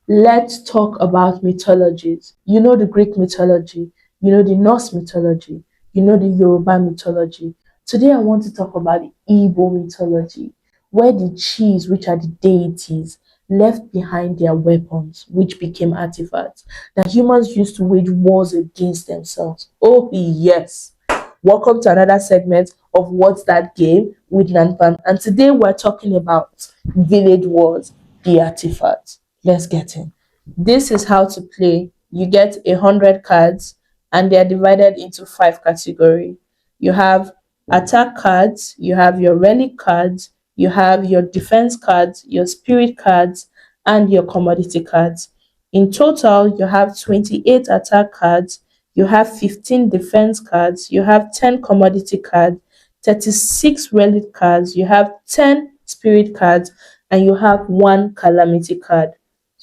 Let's talk about mythologies. You know the Greek mythology, you know the Norse mythology, you know the Yoruba mythology. Today I want to talk about the Igbo mythology, where the cheese, which are the deities, left behind their weapons, which became artifacts that humans used to wage wars against themselves. Oh, yes. Welcome to another segment of What's That Game with Nanpan. And today we're talking about Village Wars, the artifact. Let's get in. This is how to play. You get 100 cards and they are divided into 5 categories. You have attack cards, you have your relic cards, you have your defense cards, your spirit cards, and your commodity cards. In total, you have 28 attack cards, you have 15 defense cards, you have 10 commodity cards, 36 relic cards, you have 10 spirit cards, and you have 1 calamity card.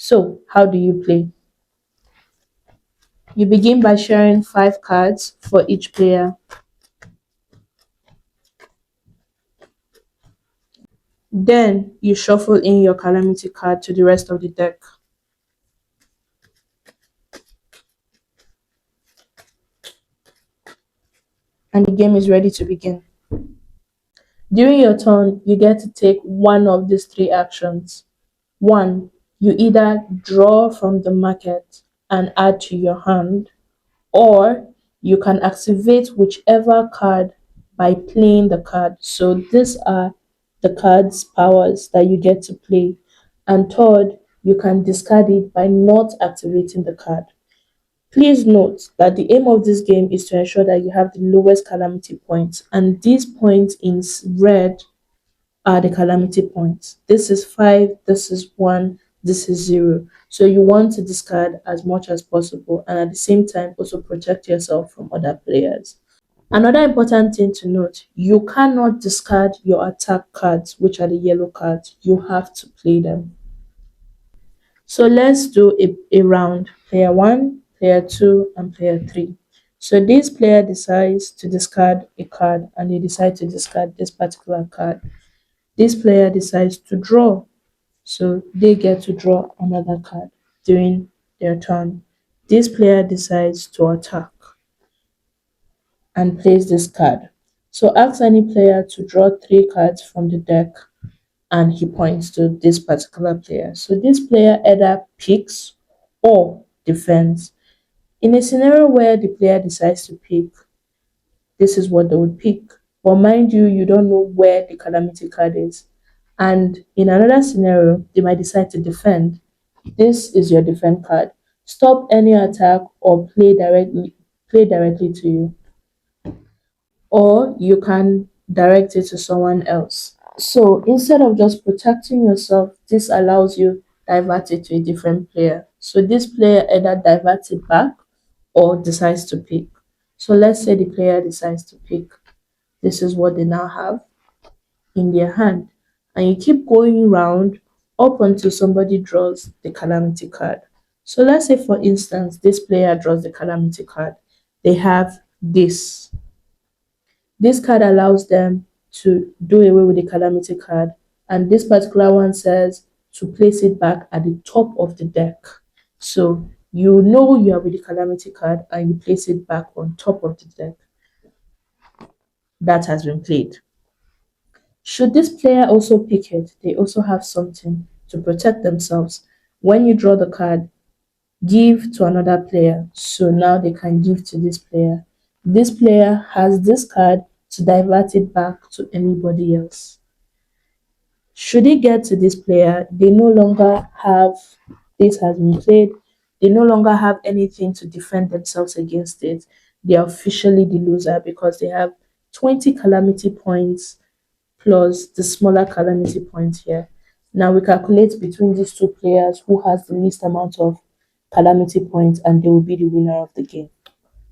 So, how do you play? You begin by sharing 5 cards for each player. Then you shuffle in your calamity card to the rest of the deck. And the game is ready to begin. During your turn, you get to take one of these 3 actions. One, you either draw from the market and add to your hand, or you can activate whichever card by playing the card. So these are the card's powers that you get to play. And third, you can discard it by not activating the card. Please note that the aim of this game is to ensure that you have the lowest calamity points, and these points in red are the calamity points. This is 5, this is 1, this is 0. So you want to discard as much as possible and at the same time also protect yourself from other players. Another important thing to note, you cannot discard your attack cards, which are the yellow cards. You have to play them. So let's do a round. Player 1, player 2, and player 3. So this player decides to discard a card and they decide to discard this particular card. This player decides to draw, so they get to draw another card during their turn. This player decides to attack and plays this card. So ask any player to draw 3 cards from the deck and he points to this particular player. So this player either picks or defends. In a scenario where the player decides to pick, this is what they would pick. But mind you, you don't know where the calamity card is. And in another scenario, they might decide to defend. This is your defend card. Stop any attack or play directly to you. Or you can direct it to someone else. So instead of just protecting yourself, this allows you divert it to a different player. So this player either diverts it back or decides to pick. So let's say the player decides to pick. This is what they now have in their hand. And you keep going round up until somebody draws the calamity card. So let's say, for instance, this player draws the calamity card. They have this. This card allows them to do away with the calamity card. And this particular one says to place it back at the top of the deck. So you know you are with the calamity card and you place it back on top of the deck. That has been played. Should this player also pick it, they also have something to protect themselves. When you draw the card, give to another player. So now they can give to this player. This player has this card to divert it back to anybody else. Should it get to this player, they no longer have, this has been played, they no longer have anything to defend themselves against it. They are officially the loser because they have 20 calamity points plus the smaller calamity point here. Now we calculate between these 2 players who has the least amount of calamity points and they will be the winner of the game.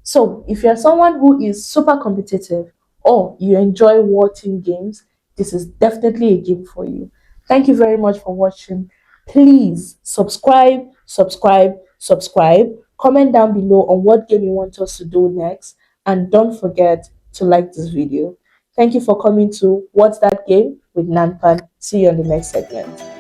So if you're someone who is super competitive or you enjoy watching games, this is definitely a game for you. Thank you very much for watching. Please subscribe. Comment down below on what game you want us to do next. And don't forget to like this video. Thank you for coming to What's That Game with Nanpan. See you on the next segment.